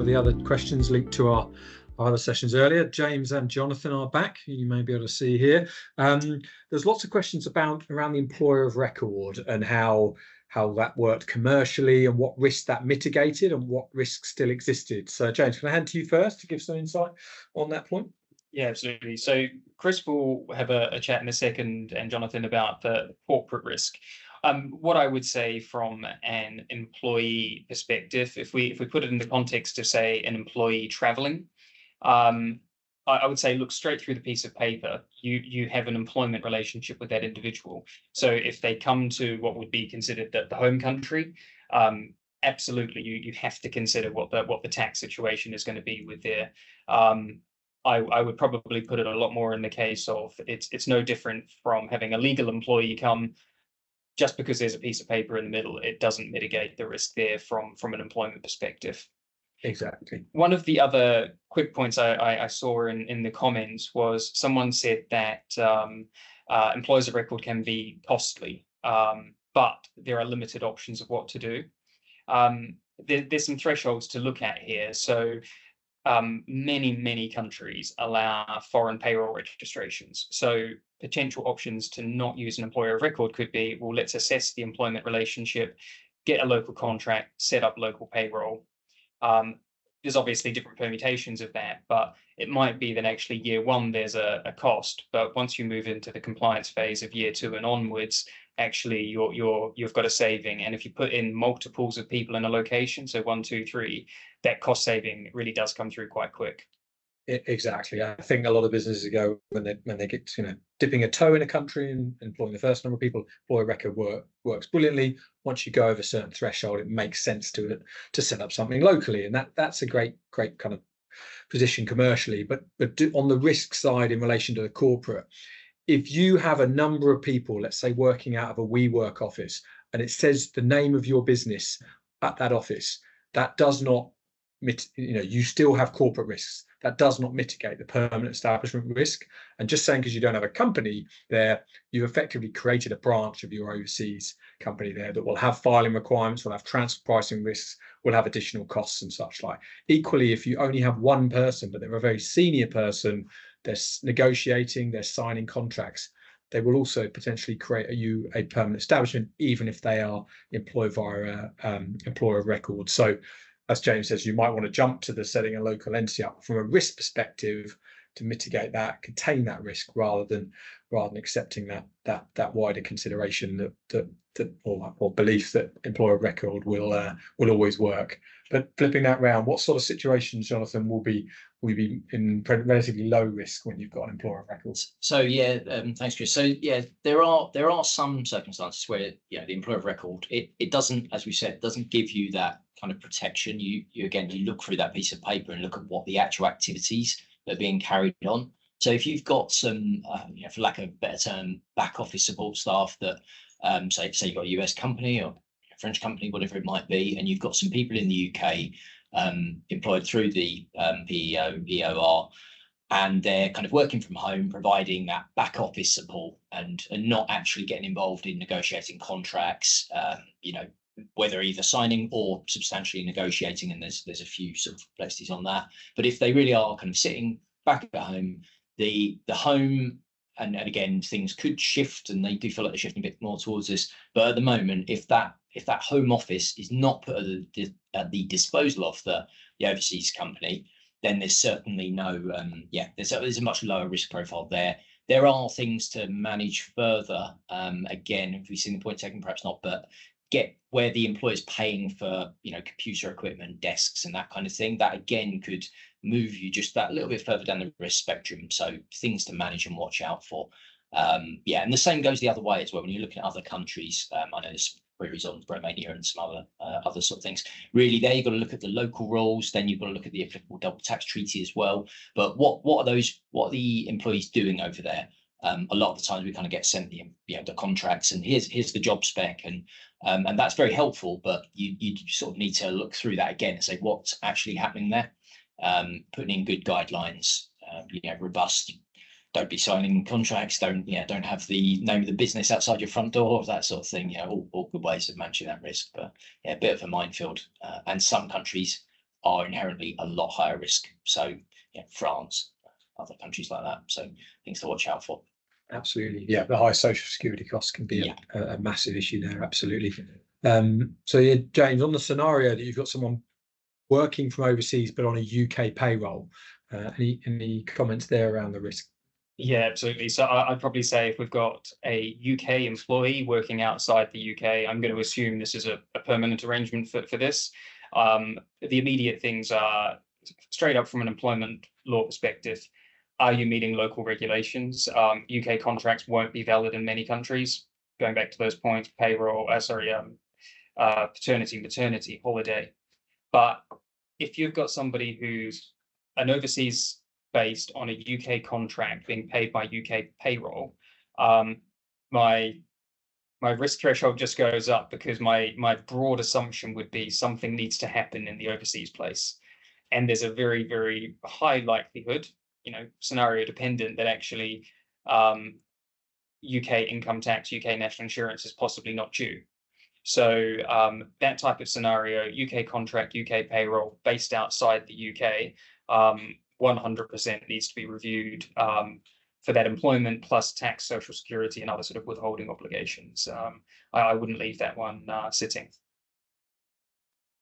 the other questions linked to our other sessions earlier. James and Jonathan are back. You may be able to see here. There's lots of questions around the employer of record and how that worked commercially and what risks that mitigated and what risks still existed. So James, can I hand to you first to give some insight on that point? Yeah, absolutely. So Chris will have a chat in a second, and Jonathan, about the corporate risk. What I would say from an employee perspective, if we put it in the context of, say, an employee traveling, I would say look straight through the piece of paper. You have an employment relationship with that individual. So if they come to what would be considered the home country, absolutely you have to consider what the tax situation is going to be with there. I would probably put it a lot more in the case of it's no different from having a legal employee come. Just because there's a piece of paper in the middle, it doesn't mitigate the risk there from an employment perspective. Exactly. One of the other quick points I saw in the comments was someone said that employers of record can be costly, but there are limited options of what to do. There's some thresholds to look at here. So many countries allow foreign payroll registrations. So potential options to not use an employer of record could be, well, let's assess the employment relationship, get a local contract, set up local payroll. There's obviously different permutations of that, but it might be that actually year one there's a cost, but once you move into the compliance phase of year two and onwards, actually you've got a saving. And if you put in multiples of people in a location, so 1, 2, 3, that cost saving really does come through quite quick. Exactly. I think a lot of businesses go when they get dipping a toe in a country and employing the first number of people, employer record works brilliantly. Once you go over a certain threshold, it makes sense to set up something locally, and that's a great kind of position commercially. But on the risk side, in relation to the corporate, if you have a number of people, let's say working out of a WeWork office, and it says the name of your business at that office, that does not, you still have corporate risks. That does not mitigate the permanent establishment risk. And just saying because you don't have a company there, you've effectively created a branch of your overseas company there that will have filing requirements, will have transfer pricing risks, will have additional costs and such like. Equally, if you only have one person, but they're a very senior person, they're negotiating, they're signing contracts, they will also potentially create a permanent establishment, even if they are employed via employer of record. So as James says, you might want to jump to the setting a local entity up from a risk perspective to mitigate that, contain that risk, rather than accepting that wider consideration or belief that employer of record will always work. But flipping that round, what sort of situations, Jonathan, will be in relatively low risk when you've got an employer of records? So yeah, thanks, Chris. So yeah, there are some circumstances where the employer of record it doesn't, as we said, doesn't give you that kind of protection. You look through that piece of paper and look at what the actual activities that are being carried on. So if you've got some, for lack of a better term, back office support staff that, say you've got a US company or a French company, whatever it might be, and you've got some people in the UK employed through the PEO, EOR, and they're kind of working from home, providing that back office support and not actually getting involved in negotiating contracts, whether either signing or substantially negotiating, and there's a few sort of complexities on that. But if they really are kind of sitting back at home, the home, and again, things could shift, and they do feel like they're shifting a bit more towards this. But at the moment, if that home office is not put at the disposal of the overseas company, then there's certainly no, there's a much lower risk profile there. There are things to manage further. Again, if we've seen the point taken, perhaps not, but get where the employer's paying for, computer equipment, desks, and that kind of thing. That again could move you just that little bit further down the risk spectrum. So things to manage and watch out for. And the same goes the other way as well. When you're looking at other countries, I know there's queries on Romania and some other sort of things. Really, there you've got to look at the local rules. Then you've got to look at the applicable double tax treaty as well. But what are the employees doing over there? A lot of the times we kind of get sent the contracts, and here's the job spec, and that's very helpful. But you sort of need to look through that again and say what's actually happening there. Putting in good guidelines, robust. Don't be signing contracts. Don't have the name of the business outside your front door, that sort of thing. All good ways of managing that risk. But a bit of a minefield. And some countries are inherently a lot higher risk. So yeah, France, other countries like that. So things to watch out for. Absolutely. Yeah, the high social security costs can be Yeah. a massive issue there. Absolutely. So yeah, James, on the scenario that you've got someone working from overseas but on a UK payroll, any comments there around the risk? Yeah, absolutely. So I'd probably say if we've got a UK employee working outside the UK, I'm going to assume this is a permanent arrangement for this. The immediate things are straight up from an employment law perspective. Are you meeting local regulations? UK contracts won't be valid in many countries. Going back to those points, payroll, paternity, maternity, holiday. But if you've got somebody who's an overseas based on a UK contract being paid by UK payroll, my risk threshold just goes up, because my broad assumption would be something needs to happen in the overseas place. And there's a very, very high likelihood, scenario dependent, that actually UK income tax, UK national insurance is possibly not due. So that type of scenario, UK contract, UK payroll based outside the UK, 100% needs to be reviewed for that employment, plus tax, social security, and other sort of withholding obligations. I wouldn't leave that one sitting.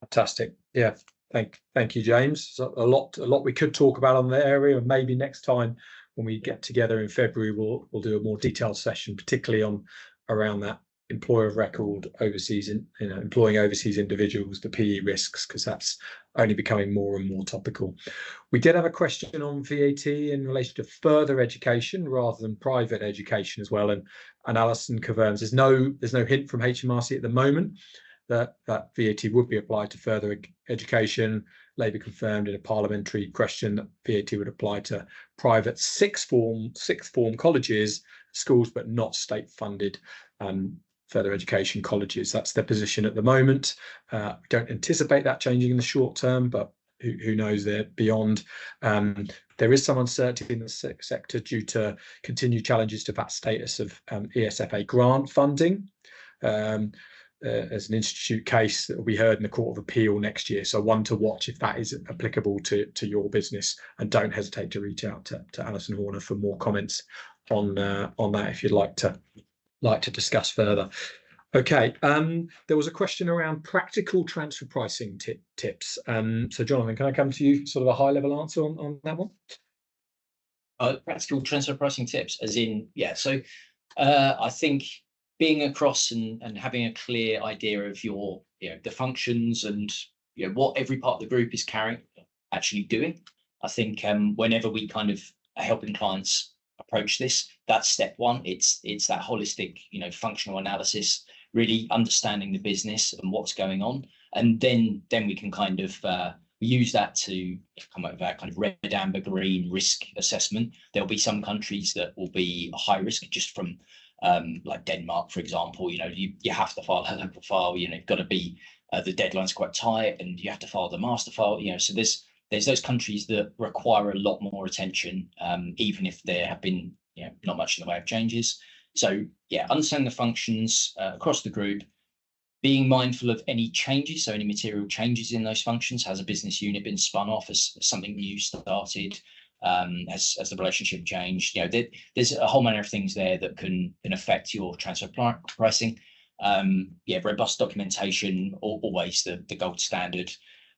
Fantastic. Yeah. Thank you, James. So a lot we could talk about on the area, and maybe next time when we get together in February, we'll do a more detailed session, particularly on around that employer of record overseas, employing overseas individuals, the PE risks, because that's only becoming more and more topical. We did have a question on VAT in relation to further education rather than private education as well, and Alison confirms there's no hint from HMRC at the moment that VAT would be applied to further education. Labour confirmed in a parliamentary question that VAT would apply to private sixth form colleges, schools, but not state funded further education colleges. That's their position at the moment. We don't anticipate that changing in the short term, but who knows there beyond. There is some uncertainty in the sector due to continued challenges to that status of ESFA grant funding. As an institute case that will be heard in the Court of Appeal next year. So one to watch if that is applicable to your business, and don't hesitate to reach out to Alison Horner for more comments on that if you'd like to discuss further. Okay, there was a question around practical transfer pricing tips. So Jonathan, can I come to you, sort of a high level answer on that one? Practical transfer pricing tips, as in, yeah. So I think being across and having a clear idea of your, the functions and what every part of the group is actually doing. I think whenever we kind of are helping clients approach this, that's step one. It's that holistic, functional analysis, really understanding the business and what's going on, and then we can kind of use that to come up with that kind of red, amber, green risk assessment. There'll be some countries that will be high risk just from like Denmark, for example. You have to file a local file. You've got to be the deadline's quite tight, and you have to file the master file. So there's those countries that require a lot more attention, even if there have been not much in the way of changes. So yeah, understand the functions across the group, being mindful of any changes, so any material changes in those functions. Has a business unit been spun off as something new started? As the relationship changed? There's a whole manner of things there that can affect your transfer pricing. Robust documentation, always the gold standard.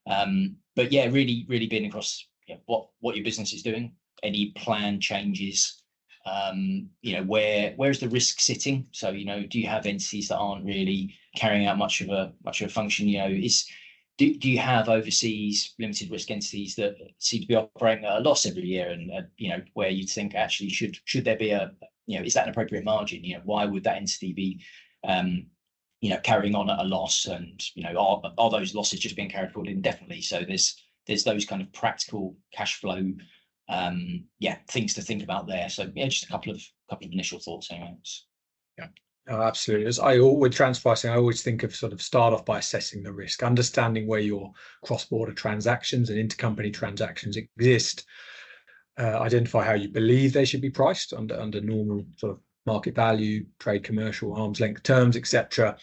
But yeah, really being across what your business is doing, any plan changes, where's the risk sitting? So do you have entities that aren't really carrying out much of a function? Do you have overseas limited risk entities that seem to be operating at a loss every year, and where you'd think actually should there be is that an appropriate margin? Why would that entity be carrying on at a loss, and are those losses just being carried forward indefinitely? So there's those kind of practical cash flow things to think about there. So just a couple of initial thoughts anyways. Yeah. Oh, absolutely. With transfer pricing, I always think of sort of start off by assessing the risk, understanding where your cross-border transactions and intercompany transactions exist, identify how you believe they should be priced under normal sort of market value, trade, commercial, arm's length terms, etc.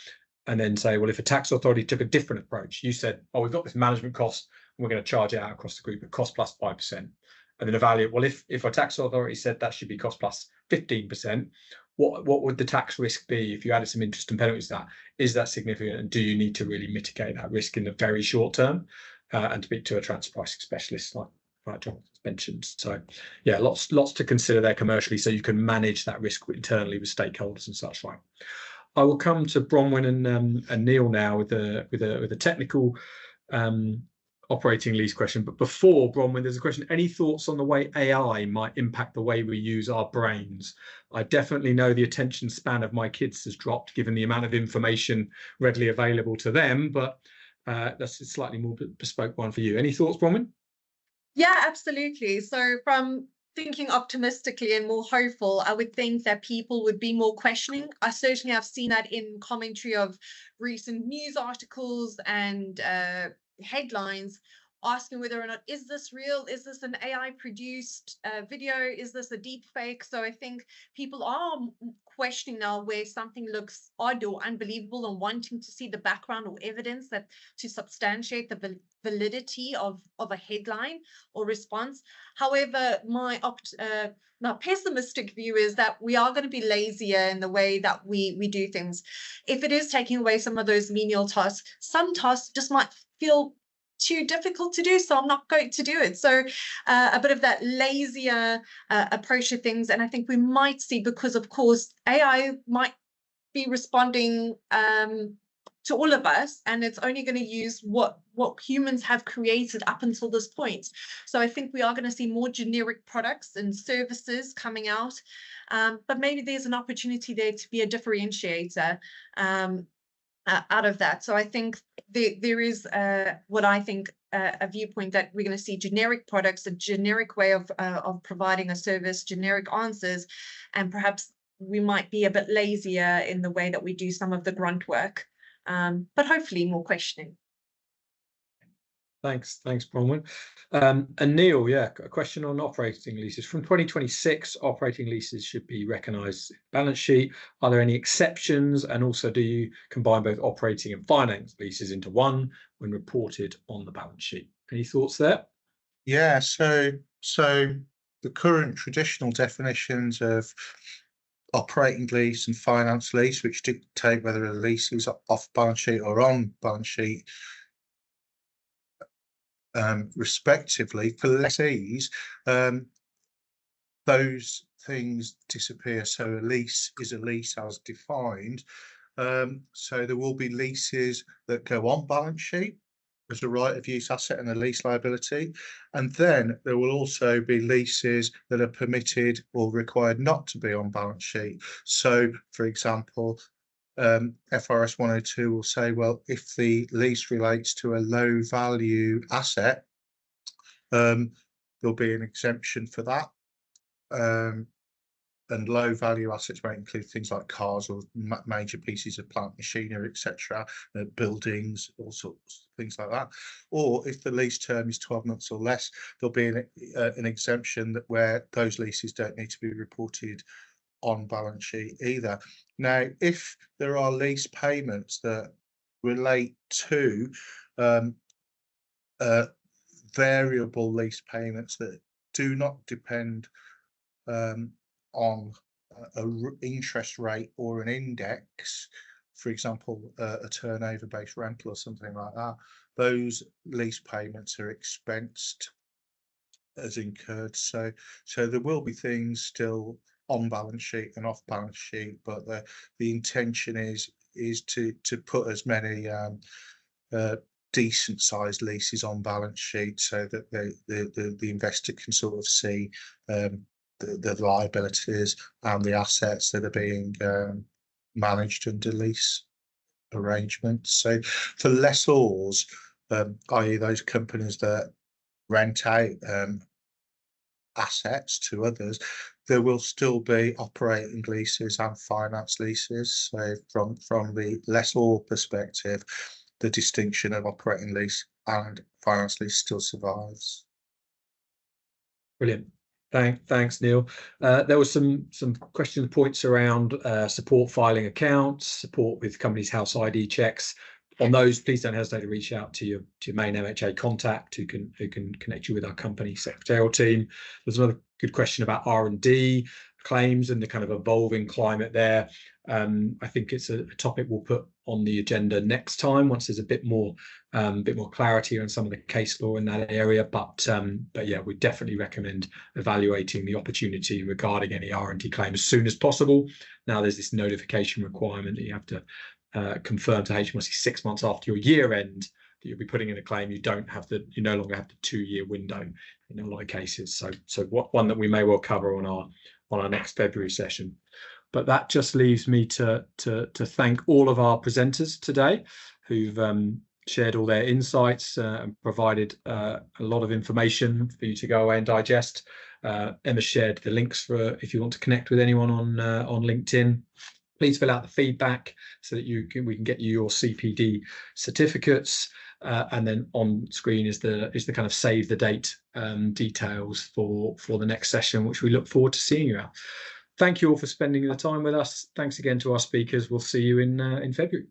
And then say, well, if a tax authority took a different approach, you said, oh, we've got this management cost, we're going to charge it out across the group at cost plus 5%. And then evaluate, well, if a tax authority said that should be cost plus 15%, what would the tax risk be if you added some interest and penalties to that? Is that significant? And do you need to really mitigate that risk in the very short term? And speak to a transfer pricing specialist like John mentioned. So yeah, lots to consider there commercially, so you can manage that risk internally with stakeholders and such like. I will come to Bronwyn and Neil now with a technical operating lease question. But before Bronwyn, there's a question: any thoughts on the way AI might impact the way we use our brains? I definitely know the attention span of my kids has dropped given the amount of information readily available to them, but that's a slightly more bespoke one for you. Any thoughts, Bronwyn? Yeah, absolutely. So from thinking optimistically and more hopeful, I would think that people would be more questioning. I certainly have seen that in commentary of recent news articles and headlines, asking whether or not, is this real? Is this an AI produced video? Is this a deep fake? So I think people are questioning now where something looks odd or unbelievable and wanting to see the background or evidence that to substantiate the validity of a headline or response. However, my pessimistic view is that we are going to be lazier in the way that we do things. If it is taking away some of those menial tasks, some tasks just might feel too difficult to do, so I'm not going to do it. So a bit of that lazier approach to things, and I think we might see, because of course AI might be responding to all of us, and it's only going to use what humans have created up until this point. So I think we are going to see more generic products and services coming out, but maybe there's an opportunity there to be a differentiator out of that. So I think there is what I think a viewpoint that we're going to see generic products, a generic way of providing a service, generic answers, and perhaps we might be a bit lazier in the way that we do some of the grunt work, but hopefully more questioning. Thanks, Bronwyn. And Neil, yeah, a question on operating leases. From 2026, operating leases should be recognised in the balance sheet. Are there any exceptions? And also, do you combine both operating and finance leases into one when reported on the balance sheet? Any thoughts there? Yeah, so the current traditional definitions of operating lease and finance lease, which dictate whether a lease is off balance sheet or on balance sheet, respectively, for lessees, those things disappear. So a lease is a lease as defined. So there will be leases that go on balance sheet as a right of use asset and a lease liability. And then there will also be leases that are permitted or required not to be on balance sheet. So, for example, FRS 102 will say, well, if the lease relates to a low value asset, there'll be an exemption for that. And low value assets might include things like cars or major pieces of plant machinery, etc., buildings, all sorts of things like that. Or if the lease term is 12 months or less, there'll be an exemption that where those leases don't need to be reported on balance sheet either. Now, if there are lease payments that relate to variable lease payments that do not depend on an interest rate or an index, for example, a turnover-based rental or something like that, those lease payments are expensed as incurred. So there will be things still on balance sheet and off balance sheet, but the intention is to put as many decent sized leases on balance sheet so that the investor can sort of see the liabilities and the assets that are being managed under lease arrangements. So for lessors, i.e. those companies that rent out assets to others, there will still be operating leases and finance leases. So from the lessor perspective, the distinction of operating lease and finance lease still survives. Brilliant. Thanks, Neil. There was some questions, points around support filing accounts, support with companies' house ID checks, on those, please don't hesitate to reach out to your main MHA contact who can connect you with our company secretarial team. There's another good question about R&D claims and the kind of evolving climate there. I think it's a topic we'll put on the agenda next time once there's a bit more clarity on some of the case law in that area. But yeah, we definitely recommend evaluating the opportunity regarding any R&D claim as soon as possible. Now there's this notification requirement that you have to confirm to HMRC 6 months after your year end that you'll be putting in a claim. You no longer have the 2-year window in a lot of cases. So one that we may well cover on our next February session. But that just leaves me to thank all of our presenters today who've shared all their insights and provided a lot of information for you to go away and digest. Emma shared the links for if you want to connect with anyone on LinkedIn. Please fill out the feedback so that we can get you your CPD certificates. And then on screen is the kind of save the date details for the next session, which we look forward to seeing you at. Thank you all for spending the time with us. Thanks again to our speakers. We'll see you in February.